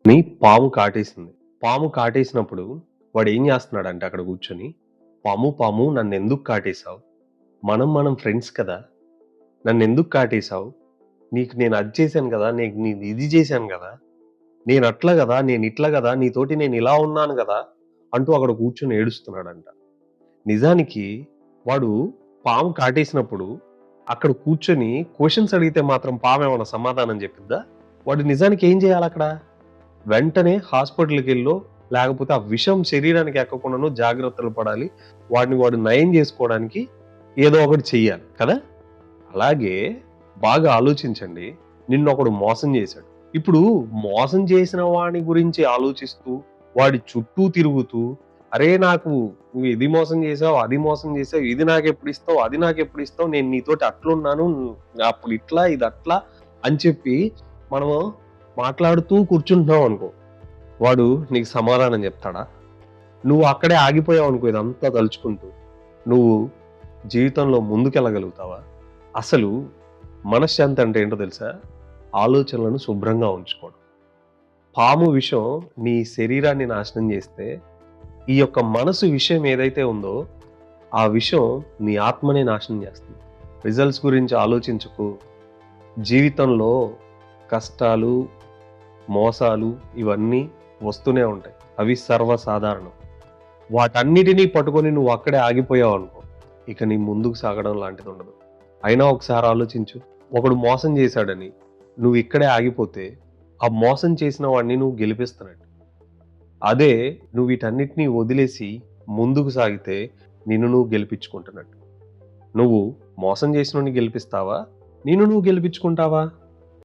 ని పాము కాటేసింది. పాము కాటేసినప్పుడు వాడేం జేస్తున్నాడంటే అక్కడ గూర్చొని, "పాము పాము నన్నెందుకు కాటేశావు? మనం ఫ్రెండ్స్ కదా! నన్నెందుకు కాటేశావు? నీకు నేను అది చేశాను గదా! నీకు నేను ఇది జేశాను గదా! నేనట్లా గదా! నేనిట్లా గదా! నీతోటి నేనిలా ఉన్నాను గదా!" అంటూ అక్కడ కూర్చొని ఏడుస్తున్నాడంట. నిజానికి వాడు పాము కాటేసినప్పుడు అక్కడ కూర్చొని క్వెషన్స్ అడిగితే మాత్రం పామేమన్నా సమాధానం జెప్పిద్దా? వాడు నిజానికి ఏం జేయాలక్కడ? వెంటనే హాస్పిటల్‌కెళ్ళో, లేకపోతే ఆ విషం శరీరానికి ఎక్కకుండానో జాగ్రత్తలు పడాలి. వాడిని వాడు నయం జేసుకోవడానికి ఏదో ఒకటి చెయ్యాలి కదా! అలాగే బాగా ఆలోచించండి. నిన్నొకడు మోసం జేశాడు. ఇప్పుడు మోసం చేసిన వాని గురించి ఆలోచిస్తూ, వాడి చుట్టూ తిరుగుతూ, "అరే! నాకు నువ్వు ఇది మోసం జేశావు, అది మోసం జేశావు, ఇది నాకెప్పుడిస్తావు, అది నాకెప్పుడిస్తావు, నేను నీతోటి అట్లున్నాను, అప్పుడు ఇట్లా, ఇదట్లా" అని చెప్పి మనము మాట్లాడుతూ కూర్చుంటున్నామనుకో, వాడు నీకు సమాధానం జెప్తాడా? నువ్వు అక్కడే ఆగిపోయావనుకో ఇదంతా తలుచుకుంటూ, నువ్వు జీవితంలో ముందుకెళ్ళగలుగుతావా? అసలు మనశ్శాంతి అంటే ఏంటో తెలుసా? ఆలోచనలను శుభ్రంగా ఉంచుకోవడం. పాము విషం నీ శరీరాన్ని నాశనం జేస్తే, ఈ యొక్క మనసు విషయం ఏదైతే ఉందో, ఆ విషం నీ ఆత్మనే నాశనం జేస్తుంది. రిజల్ట్స్ గురించి ఆలోచించకు. జీవితంలో కష్టాలు, మోసాలు ఇవన్నీ వస్తూనే ఉంటాయి. అవి సర్వసాధారణం. వాటన్నిటిని పట్టుకొని నువ్వు అక్కడే ఆగిపోయావనుకో, ఇక నీ ముందుకు సాగడం లాంటిదుండదు. అయినా ఒకసారి ఆలోచించు. ఒకడు మోసం చేశాడని నువ్వు ఇక్కడే ఆగిపోతే, ఆ మోసం చేసిన వాడిని నువ్వు గెలిపిస్తున్నట్టు. అదే నువ్వు వీటన్నిటిని వదిలేసి ముందుకు సాగితే నిన్ను నువ్వు గెలిపించుకుంటున్నట్టు. నువ్వు మోసం చేసినోడిని గెలిపిస్తావా? నిన్ను నువ్వు గెలిపించుకుంటావా?